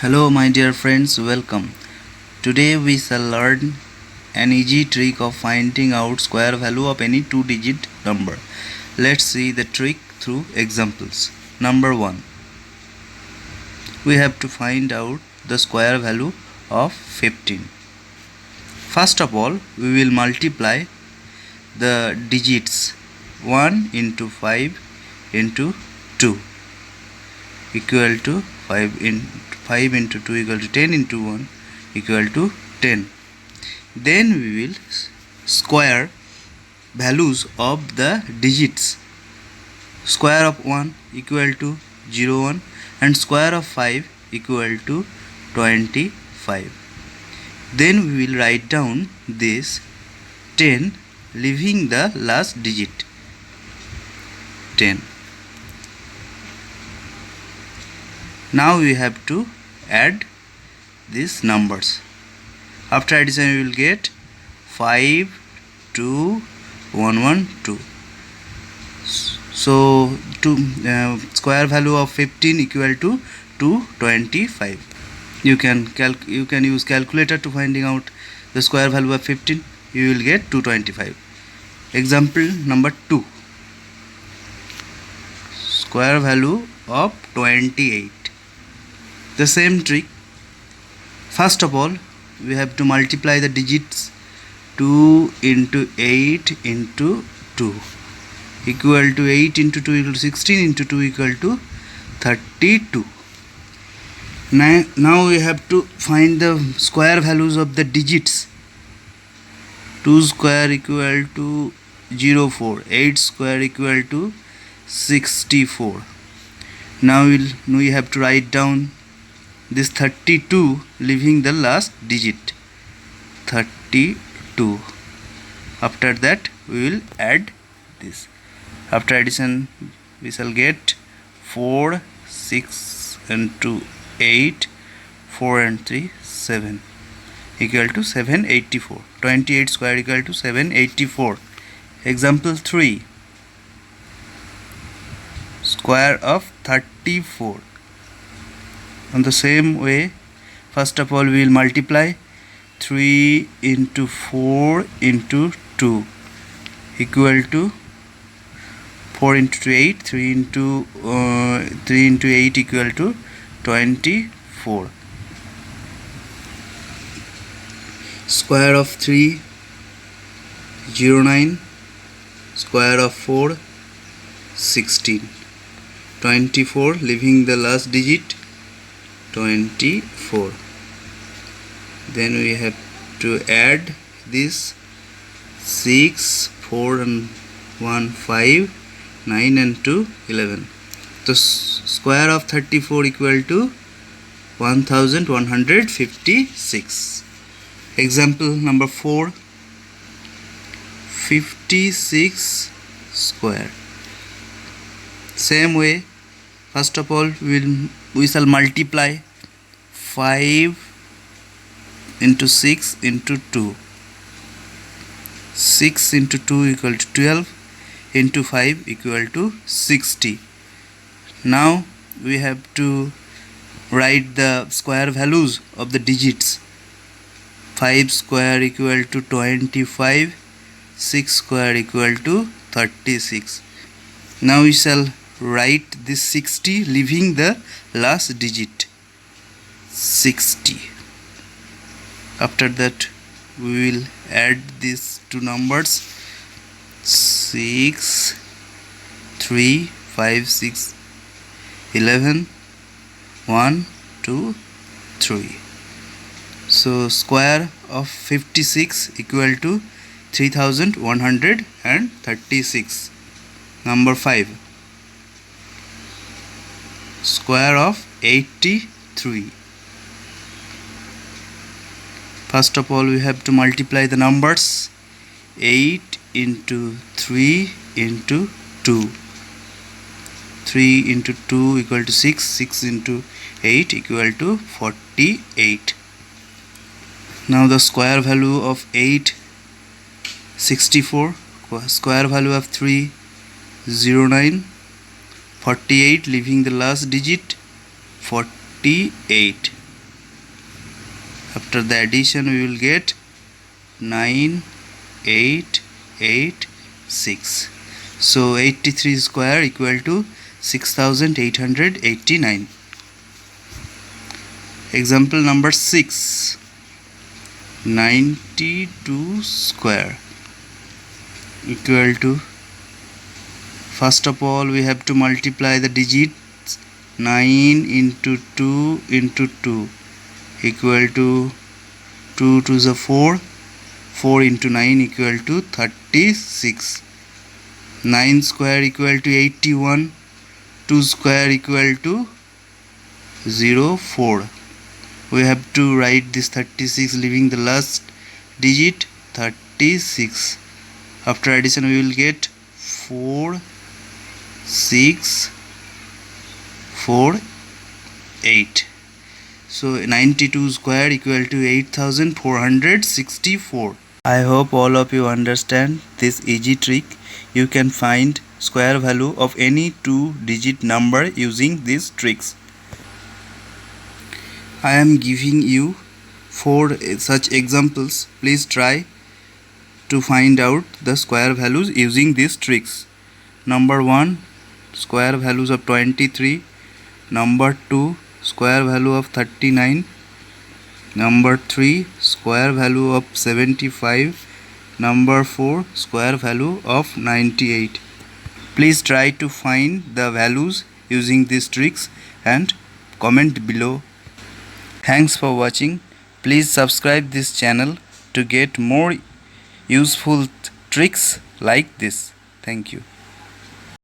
Hello my dear friends, welcome. Today we shall learn an easy trick of finding out square value of any two-digit number. Let's see the trick through examples. Number 1. We have to find out the square value of 15. First of all, we will multiply the digits 1 into 5 into 2 equal to 5 into 2 equal to 10 into 1 equal to 10. Then we will square values of the digits. Square of 1 equal to 01 and square of 5 equal to 25. Then we will write down this 10 leaving the last digit 10. Now we have to add these numbers. After addition we will get 5, 2, 1, 1, 2. So square value of 15 equal to 225. You can use calculator to finding out the square value of 15. You will get 225. Example number 2. Square value of 28. The same trick. First of all, we have to multiply the digits 2 into 8 into 2 equal to 8 into 2 equal to 16 into 2 equal to 32. Now we have to find the square values of the digits. 2 square equal to 04, 8 square equal to 64. Now we have to write down this 32 leaving the last digit 32. After that we will add this. After addition we shall get 4, 6 and 2, 8, 4 and 3, 7 equal to 784. 28 square equal to 784. Example 3. Square of 34. On the same way, first of all we will multiply 3 into 4 into 2 equal to 4 into 2 8, 3 into 8 equal to 24. Square of 3 09, square of 4 16, 24 leaving the last digit 24. Then we have to add this 6, 4 and 1 5, 9 and 2 11. The square of 34 equal to 1156. Example number 4. 56 square. Same way, first of all we shall multiply 5 into 6 into 2. 6 into 2 equal to 12 into 5 equal to 60. Now we have to write the square values of the digits. 5 square equal to 25, 6 square equal to 36. Now we shall write this 60 leaving the last digit 60. After that we will add these two numbers 6, 3, 5, 6, 11, 1, 2, 3. So square of 56 equal to 3136. Number 5. Square of 83. First of all we have to multiply the numbers 8 into 3 into 2. 3 into 2 equal to 6, 6 into 8 equal to 48. Now the square value of 8 64, square value of 3 09, 48 leaving the last digit 48. After the addition we will get 9886. So 83 square equal to 6889. Example number 6. 92 square equal to, first of all we have to multiply the digits. 9 into 2 into 2 equal to 2 to the 4. 4 into 9 equal to 36. 9 square equal to 81. 2 square equal to 04. We have to write this 36 leaving the last digit 36. After addition we will get 4 6 4 8. So 92 square equal to 8464. I hope all of you understand this easy trick. You can find square value of any 2-digit number using these tricks. I am giving you 4 such examples. Please try to find out the square values using these tricks. Number 1, square values of 23. Number 2, square value of 39. Number 3, square value of 75. Number 4, square value of 98. Please try to find the values using these tricks and comment below. Thanks for watching. Please subscribe this channel to get more useful tricks like this. Thank you.